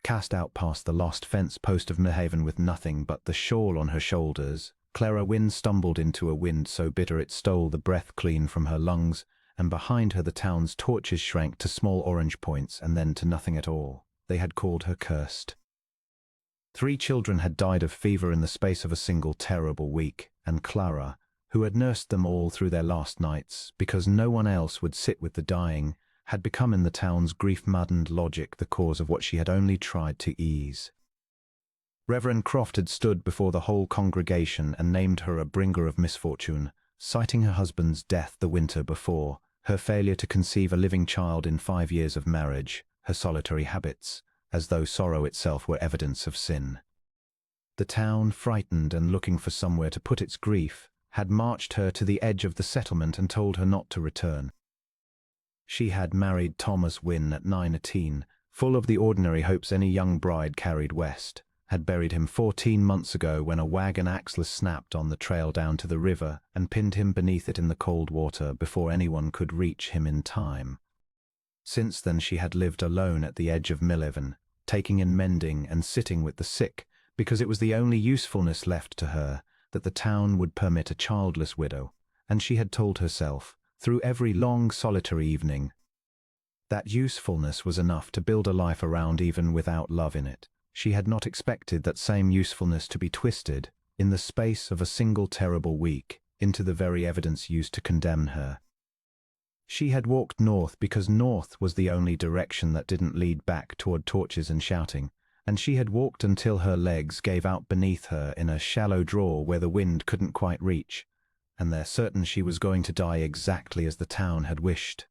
Cast out past the lost fence post of Millhaven with nothing but the shawl on her shoulders, Clara Wynne stumbled into a wind so bitter it stole the breath clean from her lungs, and behind her the town's torches shrank to small orange points and then to nothing at all. They had called her cursed. 3 children had died of fever in the space of a single terrible week, and Clara, who had nursed them all through their last nights, because no one else would sit with the dying, had become in the town's grief-maddened logic the cause of what she had only tried to ease. Reverend Croft had stood before the whole congregation and named her a bringer of misfortune, citing her husband's death the winter before, her failure to conceive a living child in 5 years of marriage, her solitary habits, as though sorrow itself were evidence of sin. The town, frightened and looking for somewhere to put its grief, had marched her to the edge of the settlement and told her not to return. She had married Thomas Wynne at 19, full of the ordinary hopes any young bride carried west, had buried him 14 months ago when a wagon axle snapped on the trail down to the river and pinned him beneath it in the cold water before anyone could reach him in time. Since then she had lived alone at the edge of Millhaven, taking in mending and sitting with the sick, because it was the only usefulness left to her that the town would permit a childless widow, and she had told herself, through every long solitary evening, that usefulness was enough to build a life around even without love in it. She had not expected that same usefulness to be twisted, in the space of a single terrible week, into the very evidence used to condemn her. She had walked north because north was the only direction that didn't lead back toward torches and shouting, and she had walked until her legs gave out beneath her in a shallow draw where the wind couldn't quite reach, and there certain she was going to die exactly as the town had wished.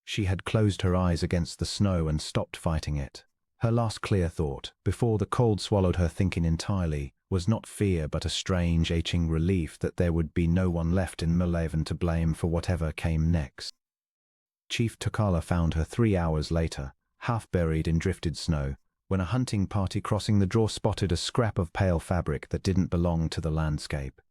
She had closed her eyes against the snow and stopped fighting it. Her last clear thought, before the cold swallowed her thinking entirely, was not fear but a strange, aching relief that there would be no one left in Millhaven to blame for whatever came next. Chief Tokala found her 3 hours later, half buried in drifted snow, when a hunting party crossing the draw spotted a scrap of pale fabric that didn't belong to the landscape.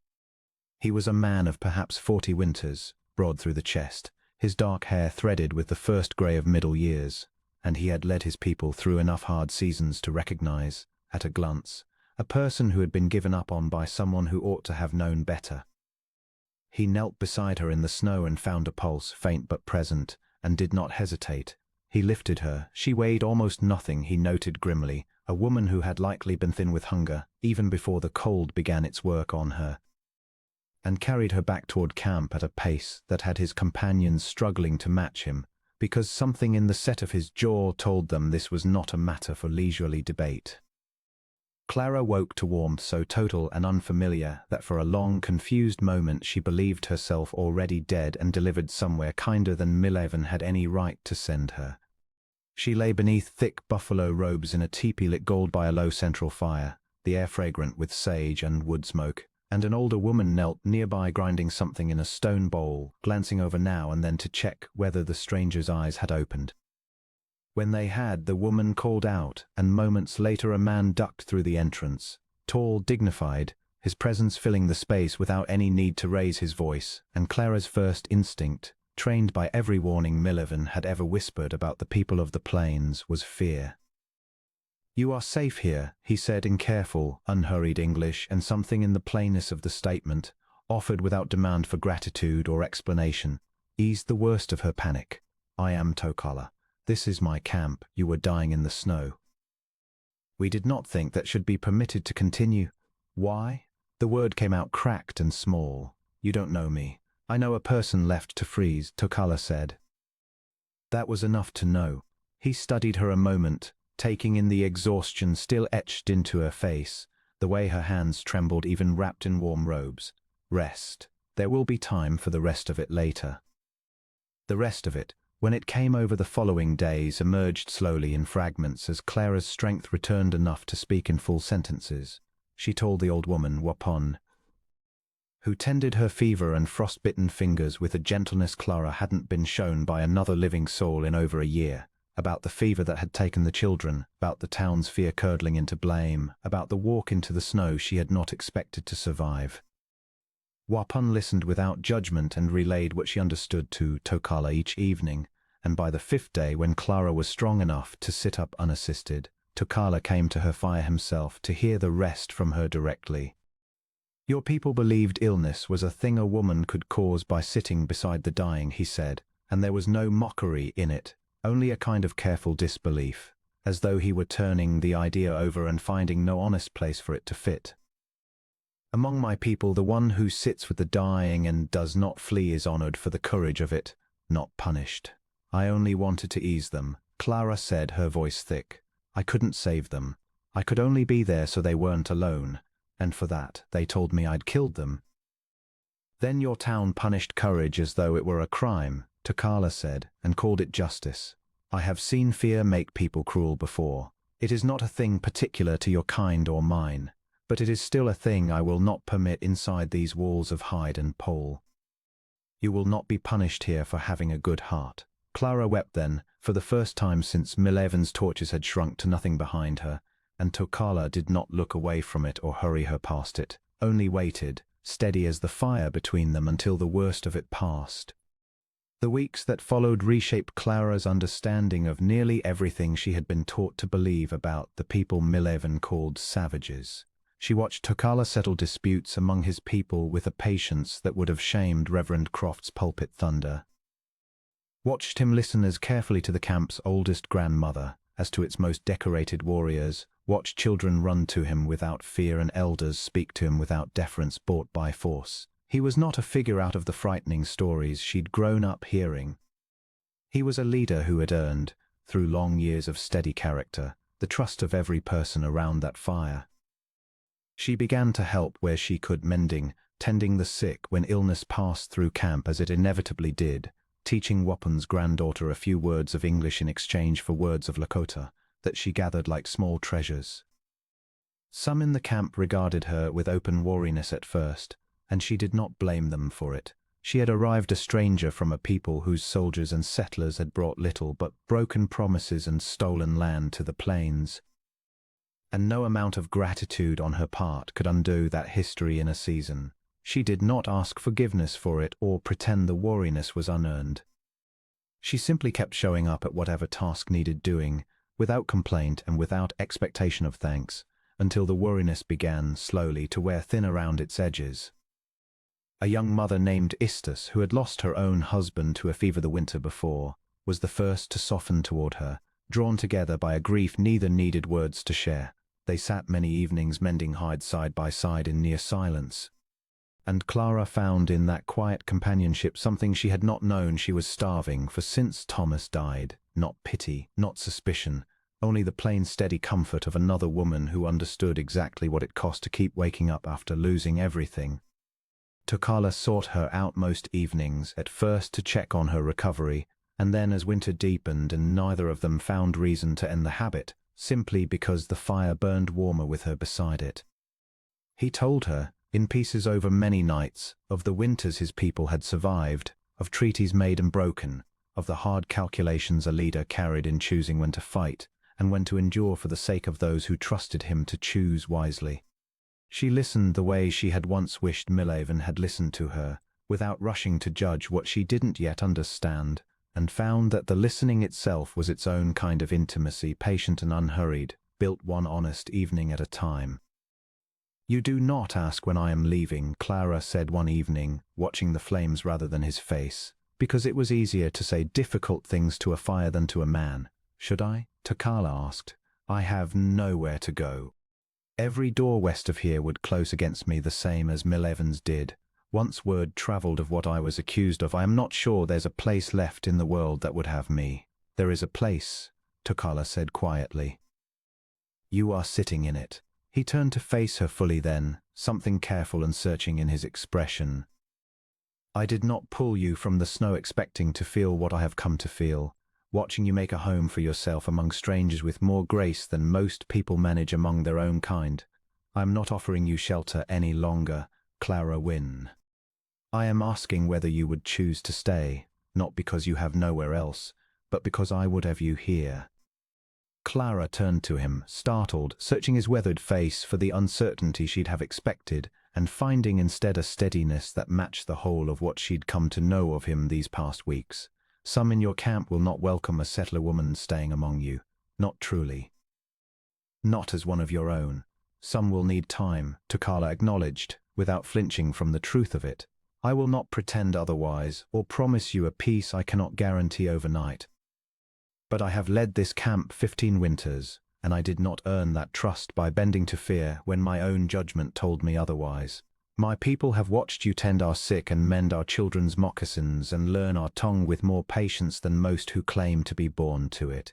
He was a man of perhaps 40 winters, broad through the chest, his dark hair threaded with the first grey of middle years, and he had led his people through enough hard seasons to recognize, at a glance, a person who had been given up on by someone who ought to have known better. He knelt beside her in the snow and found a pulse, faint but present, and did not hesitate. He lifted her. She weighed almost nothing, he noted grimly, a woman who had likely been thin with hunger, even before the cold began its work on her, and carried her back toward camp at a pace that had his companions struggling to match him, because something in the set of his jaw told them this was not a matter for leisurely debate. Clara woke to warmth so total and unfamiliar that for a long, confused moment she believed herself already dead and delivered somewhere kinder than Millhaven had any right to send her. She lay beneath thick buffalo robes in a teepee lit gold by a low central fire, the air fragrant with sage and wood smoke, and an older woman knelt nearby grinding something in a stone bowl, glancing over now and then to check whether the stranger's eyes had opened. When they had, the woman called out, and moments later a man ducked through the entrance, tall, dignified, his presence filling the space without any need to raise his voice, and Clara's first instinct, trained by every warning Millhaven had ever whispered about the people of the plains, was fear. "You are safe here," he said in careful, unhurried English, and something in the plainness of the statement, offered without demand for gratitude or explanation, eased the worst of her panic. "I am Tokala. This is my camp. You were dying in the snow." "We did not think that should be permitted to continue." "Why?" The word came out cracked and small. "You don't know me. I know a person left to freeze," Tokala said. That was enough to know. He studied her a moment, taking in the exhaustion still etched into her face, the way her hands trembled even wrapped in warm robes. "Rest. There will be time for the rest of it later." The rest of it, when it came over the following days, emerged slowly in fragments as Clara's strength returned enough to speak in full sentences. She told the old woman, Wapon, who tended her fever and frost-bitten fingers with a gentleness Clara hadn't been shown by another living soul in over a year, about the fever that had taken the children, about the town's fear curdling into blame, about the walk into the snow she had not expected to survive. Wapun listened without judgment and relayed what she understood to Tokala each evening, and by the 5th day, when Clara was strong enough to sit up unassisted, Tokala came to her fire himself to hear the rest from her directly. Your people believed illness was a thing a woman could cause by sitting beside the dying, he said, and there was no mockery in it, only a kind of careful disbelief, as though he were turning the idea over and finding no honest place for it to fit. Among my people, the one who sits with the dying and does not flee is honored for the courage of it, not punished. I only wanted to ease them, Clara said, her voice thick. I couldn't save them. I could only be there so they weren't alone, and for that, they told me I'd killed them. Then your town punished courage as though it were a crime, Tokala said, and called it justice. I have seen fear make people cruel before. It is not a thing particular to your kind or mine, but it is still a thing I will not permit inside these walls of hide and pole. You will not be punished here for having a good heart. Clara wept then, for the first time since Milevon's torches had shrunk to nothing behind her, and Tokala did not look away from it or hurry her past it, only waited, steady as the fire between them until the worst of it passed. The weeks that followed reshaped Clara's understanding of nearly everything she had been taught to believe about the people Milevon called savages. She watched Tokala settle disputes among his people with a patience that would have shamed Reverend Croft's pulpit thunder. Watched him listen as carefully to the camp's oldest grandmother as to its most decorated warriors, watched children run to him without fear and elders speak to him without deference bought by force. He was not a figure out of the frightening stories she'd grown up hearing. He was a leader who had earned, through long years of steady character, the trust of every person around that fire. She began to help where she could, mending, tending the sick when illness passed through camp as it inevitably did, teaching Wapun's granddaughter a few words of English in exchange for words of Lakota that she gathered like small treasures. Some in the camp regarded her with open wariness at first, and she did not blame them for it. She had arrived a stranger from a people whose soldiers and settlers had brought little but broken promises and stolen land to the plains. And no amount of gratitude on her part could undo that history in a season. She did not ask forgiveness for it or pretend the wariness was unearned. She simply kept showing up at whatever task needed doing, without complaint and without expectation of thanks, until the wariness began slowly to wear thin around its edges. A young mother named Istus, who had lost her own husband to a fever the winter before, was the first to soften toward her, drawn together by a grief neither needed words to share. They sat many evenings mending hides side by side in near silence. And Clara found in that quiet companionship something she had not known she was starving for since Thomas died. Not pity, not suspicion, only the plain steady comfort of another woman who understood exactly what it cost to keep waking up after losing everything. Tokala sought her out most evenings, at first to check on her recovery, and then as winter deepened and neither of them found reason to end the habit, simply because the fire burned warmer with her beside it. He told her, in pieces over many nights, of the winters his people had survived, of treaties made and broken, of the hard calculations a leader carried in choosing when to fight, and when to endure for the sake of those who trusted him to choose wisely. She listened the way she had once wished Milevon had listened to her, without rushing to judge what she didn't yet understand, and found that the listening itself was its own kind of intimacy, patient and unhurried, built one honest evening at a time. "You do not ask when I am leaving," Clara said one evening, watching the flames rather than his face, "because it was easier to say difficult things to a fire than to a man." "Should I?" Tokala asked. "I have nowhere to go. Every door west of here would close against me the same as Milevon's did. Once word travelled of what I was accused of, I am not sure there's a place left in the world that would have me." "There is a place," Tokala said quietly. "You are sitting in it." He turned to face her fully then, something careful and searching in his expression. "I did not pull you from the snow expecting to feel what I have come to feel, watching you make a home for yourself among strangers with more grace than most people manage among their own kind. I am not offering you shelter any longer, Clara Wynne. I am asking whether you would choose to stay, not because you have nowhere else, but because I would have you here." Clara turned to him, startled, searching his weathered face for the uncertainty she'd have expected, and finding instead a steadiness that matched the whole of what she'd come to know of him these past weeks. "Some in your camp will not welcome a settler woman staying among you. Not truly." not as one of your own. Some will need time, Tokala acknowledged, without flinching from the truth of it. I will not pretend otherwise, or promise you a peace I cannot guarantee overnight. But I have led this camp 15 winters, and I did not earn that trust by bending to fear when my own judgment told me otherwise. My people have watched you tend our sick and mend our children's moccasins and learn our tongue with more patience than most who claim to be born to it.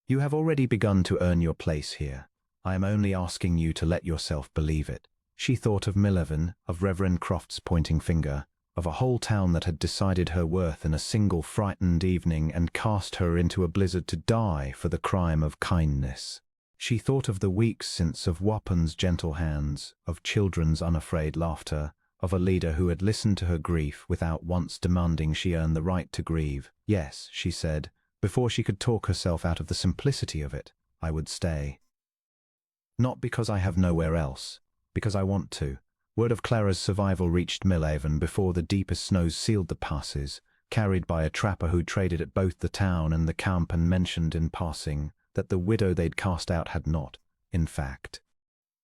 You have already begun to earn your place here. I am only asking you to let yourself believe it. She thought of Millhaven, of Reverend Croft's pointing finger, of a whole town that had decided her worth in a single frightened evening and cast her into a blizzard to die for the crime of kindness. She thought of the weeks since of Wapan's gentle hands, of children's unafraid laughter, of a leader who had listened to her grief without once demanding she earn the right to grieve. Yes, she said, before she could talk herself out of the simplicity of it, I would stay. Not because I have nowhere else, because I want to. Word of Clara's survival reached Millhaven before the deepest snows sealed the passes, carried by a trapper who traded at both the town and the camp and mentioned in passing that the widow they'd cast out had not, in fact,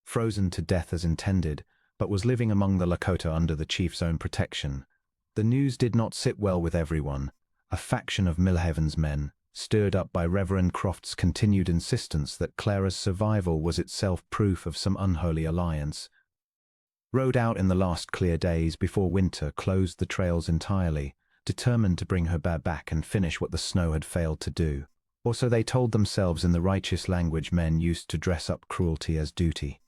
frozen to death as intended, but was living among the Lakota under the chief's own protection. The news did not sit well with everyone. A faction of Millhaven's men, stirred up by Reverend Croft's continued insistence that Clara's survival was itself proof of some unholy alliance, rode out in the last clear days before winter closed the trails entirely, determined to bring her back and finish what the snow had failed to do. Or so they told themselves in the righteous language men used to dress up cruelty as duty.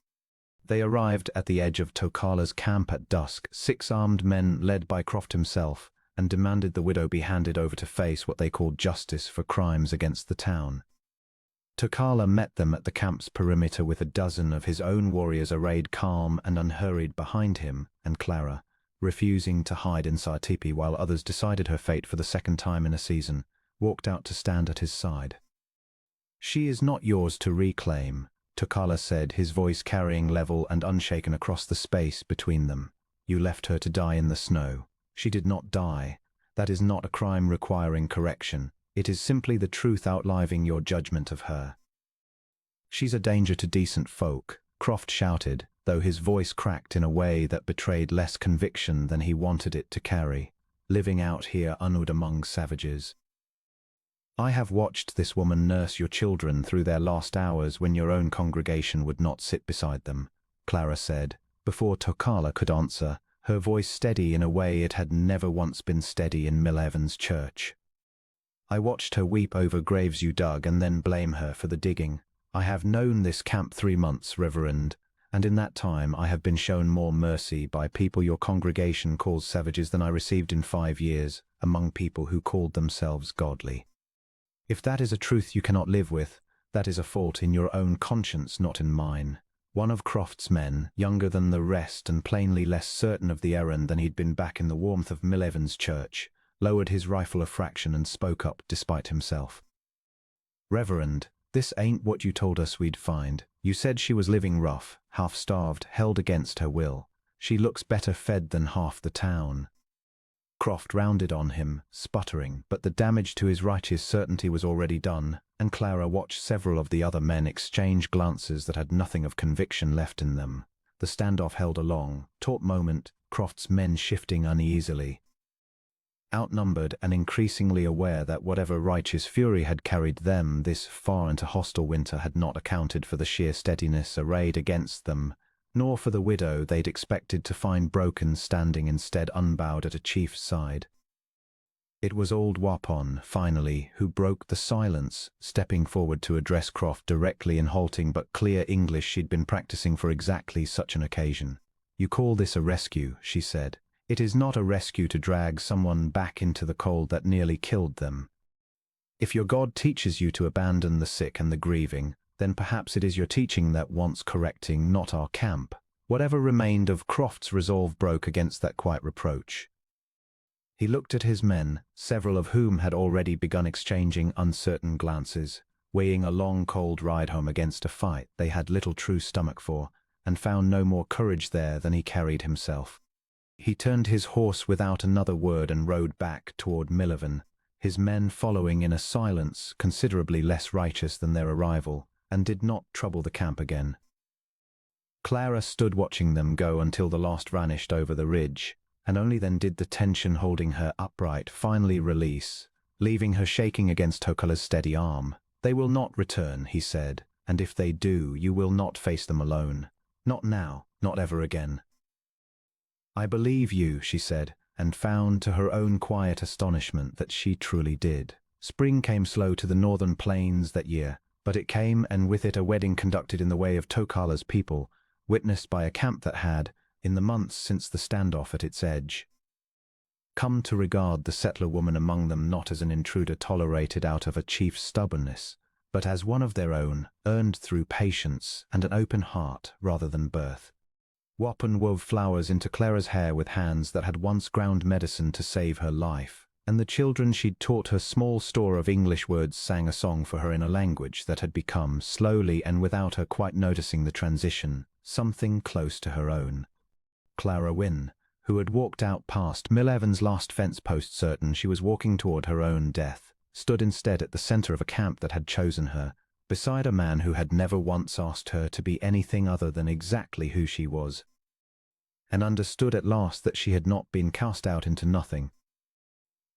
They arrived at the edge of Tokala's camp at dusk, 6 armed men led by Croft himself, and demanded the widow be handed over to face what they called justice for crimes against the town. Tokala met them at the camp's perimeter with a dozen of his own warriors arrayed calm and unhurried behind him, and Clara, refusing to hide inside teepee while others decided her fate for the second time in a season, walked out to stand at his side. She is not yours to reclaim, Tokala said, his voice carrying level and unshaken across the space between them. You left her to die in the snow. She did not die. That is not a crime requiring correction. It is simply the truth outliving your judgment of her. She's a danger to decent folk, Croft shouted, though his voice cracked in a way that betrayed less conviction than he wanted it to carry, living out here unawed among savages. I have watched this woman nurse your children through their last hours when your own congregation would not sit beside them, Clara said, before Tokala could answer, her voice steady in a way it had never once been steady in Millhaven's church. I watched her weep over graves you dug and then blame her for the digging. I have known this camp 3 months, Reverend, and in that time I have been shown more mercy by people your congregation calls savages than I received in 5 years among people who called themselves godly. If that is a truth you cannot live with, that is a fault in your own conscience, not in mine. One of Croft's men, younger than the rest and plainly less certain of the errand than he'd been back in the warmth of Millhaven's church, lowered his rifle a fraction and spoke up despite himself. Reverend, this ain't what you told us we'd find. You said she was living rough, half-starved, held against her will. She looks better fed than half the town. Croft rounded on him, sputtering, but the damage to his righteous certainty was already done, and Clara watched several of the other men exchange glances that had nothing of conviction left in them. The standoff held a long, taut moment, Croft's men shifting uneasily. Outnumbered and increasingly aware that whatever righteous fury had carried them this far into hostile winter had not accounted for the sheer steadiness arrayed against them, nor for the widow they'd expected to find broken standing instead unbowed at a chief's side. It was old Wapan, finally, who broke the silence, stepping forward to address Croft directly in halting but clear English she'd been practicing for exactly such an occasion. You call this a rescue, she said. It is not a rescue to drag someone back into the cold that nearly killed them. If your God teaches you to abandon the sick and the grieving, then perhaps it is your teaching that wants correcting, not our camp. Whatever remained of Croft's resolve broke against that quiet reproach. He looked at his men, several of whom had already begun exchanging uncertain glances, weighing a long cold ride home against a fight they had little true stomach for, and found no more courage there than he carried himself. He turned his horse without another word and rode back toward Millhaven, his men following in a silence considerably less righteous than their arrival, and did not trouble the camp again. Clara stood watching them go until the last vanished over the ridge, and only then did the tension holding her upright finally release, leaving her shaking against Tokala's steady arm. "They will not return," he said, "and if they do, you will not face them alone. Not now, not ever again." "I believe you," she said, and found to her own quiet astonishment that she truly did. Spring came slow to the northern plains that year, but it came, and with it a wedding conducted in the way of Tokala's people, witnessed by a camp that had, in the months since the standoff at its edge, come to regard the settler woman among them not as an intruder tolerated out of a chief's stubbornness, but as one of their own, earned through patience and an open heart rather than birth. Wapan wove flowers into Clara's hair with hands that had once ground medicine to save her life, and the children she'd taught her small store of English words sang a song for her in a language that had become, slowly and without her quite noticing the transition, something close to her own. Clara Wynne, who had walked out past Mill Evans' last fence post certain she was walking toward her own death, stood instead at the center of a camp that had chosen her, beside a man who had never once asked her to be anything other than exactly who she was, and understood at last that she had not been cast out into nothing.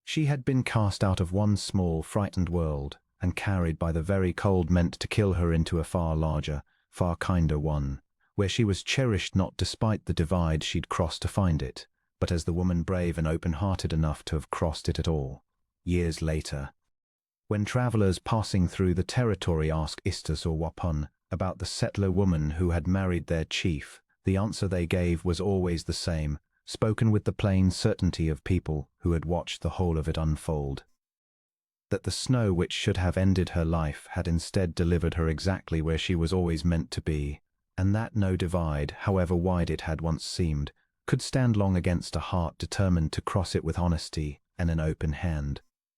She had been cast out of one small, frightened world, and carried by the very cold meant to kill her into a far larger, far kinder one, where she was cherished not despite the divide she'd crossed to find it, but as the woman brave and open-hearted enough to have crossed it at all. Years later, when travelers passing through the territory asked Istus or Wapan about the settler woman who had married their chief, the answer they gave was always the same, spoken with the plain certainty of people who had watched the whole of it unfold. That the snow which should have ended her life had instead delivered her exactly where she was always meant to be, and that no divide, however wide it had once seemed, could stand long against a heart determined to cross it with honesty and an open hand.